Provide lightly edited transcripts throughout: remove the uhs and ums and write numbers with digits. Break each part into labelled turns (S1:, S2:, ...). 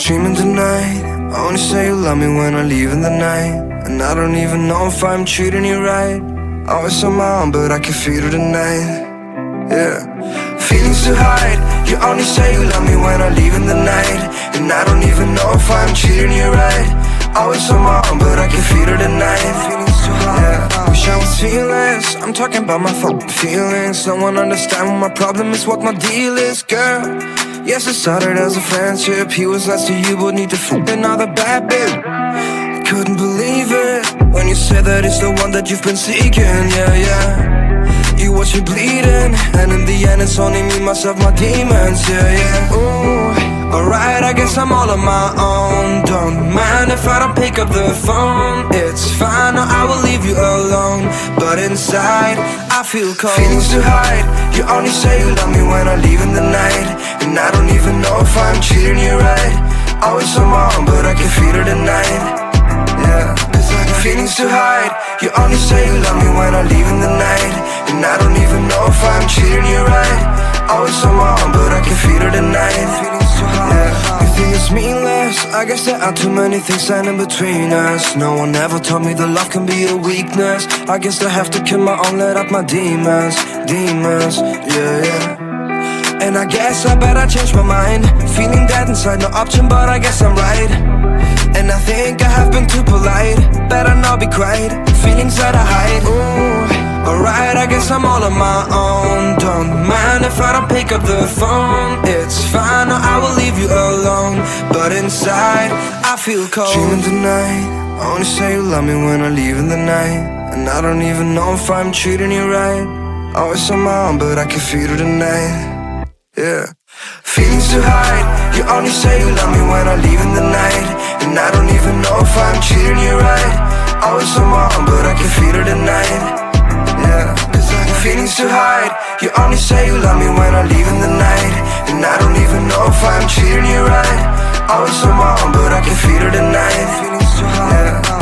S1: dreaming tonight. Only say you love me when I leave in the night. And I don't even know if I'm treating you right. Always on my own, but I can feel it tonight. Yeah. Feelings to hide. You only say you love me when I leave in the night. And I don't even know if I'm treating you right. Always on my own, but I can feel it tonight. Feelings to hide. Yeah. Wish I was feelings. I'm talking about my fucking feelings. No one understand what my problem is, what my deal is, girl. Yes, it started as a friendship. He was nice to you, but need to fuck another bad bitch. Couldn't believe it when you said that it's the one that you've been seeking. Yeah, yeah. You watch me bleeding, and in the end it's only me, myself, my demons. Yeah, yeah. Ooh, alright, I guess I'm all on my own. Don't mind if I don't pick up the phone. It's fine, no, I will leave you alone. But inside, I feel cold. Feelings to hide. You only say you love me when I leave in the night. And I don't even know if I'm treating you right. Always on my own, but I can feel it tonight. Yeah, cause I got feelings to hide. You only say you love me when I leave in the night. And I don't even know if I'm treating you right. Always on my own, but I can feel it tonight. Feelings to hide. Yeah, you think it's meaningless. I guess there are too many things standing between us. No one ever told me that love can be a weakness. I guess I have to kill my own, let out my demons. Demons, yeah, yeah. And I guess I better change my mind. Feeling dead inside, no option, but I guess I'm right. And I think I have been too polite. Better not be quiet, feelings that I hide. Ooh, alright, I guess I'm all on my own. Don't mind if I don't pick up the phone. It's fine, no, I will leave you alone. But inside, I feel cold. Dreaming tonight. Only say you love me when I leave in the night. And I don't even know if I'm treating you right. Always on my own, but I can feel it tonight. Yeah. Feelings to hide. You only say you love me when I leave in the night. And I don't even know if I'm treating you right. Always on my own, but I can feel it tonight. Yeah, cause I got feelings to hide. You only say you love me when I leave in the night. And I don't even know if I'm treating you right. Always on my own, but I can feel it tonight. Feelings to hide. Yeah.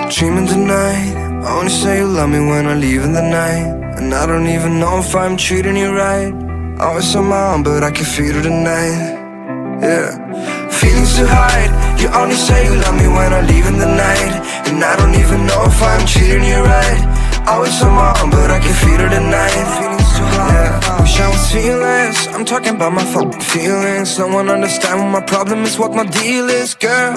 S1: dreaming tonight. I only say you love me when I leave in the night. And I don't even know if I'm treating you right. Always on my own, but I can feel it tonight. Yeah. Feelings to hide. You only say you love me when I leave in the night. And I don't even know if I'm treating you right. Always on my own, but I can feel it tonight. Feelings to hide. Yeah. Wish I was feelings. I'm talking about my fucking feelings. No one understand what my problem is, what my deal is, girl.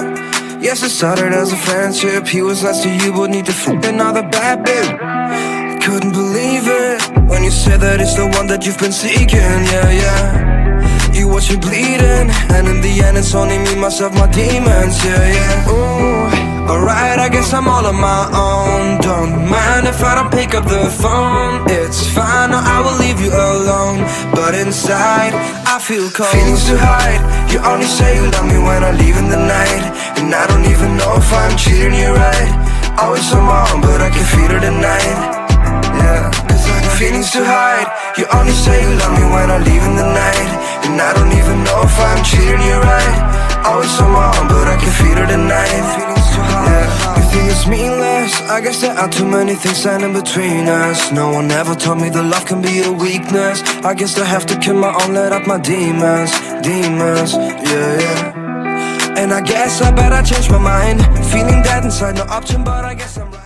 S1: Yes, it started as a friendship. He was nice to you, but need to fuck another bad bitch. Couldn't believe it when you said that it's the one that you've been seeking. Yeah, yeah. You watch me bleeding, and in the end it's only me, myself, my demons. Yeah, yeah. Ooh, alright, I guess I'm all on my own. Don't mind if I don't pick up the phone. It's fine, no, I will leave you alone. But inside, I feel cold. Feelings to hide. You only say you love me when I leave in the night. And I don't even know if I'm treating you right. Always on my own, but I can feel it tonight. Yeah, cause I got feelings to hide. You only say you love me when I leave in the night. And I don't even know if I'm treating you right. Always on my own, but I can feel it tonight. Feelings to hide. Yeah, you think it's meaningless. I guess there are too many things standing between us. No one ever told me that love can be a weakness. I guess I have to kill my own, let out my demons. Demons, yeah, yeah. And I guess I better change my mind. Feeling dead inside, no option, but I guess I'm right.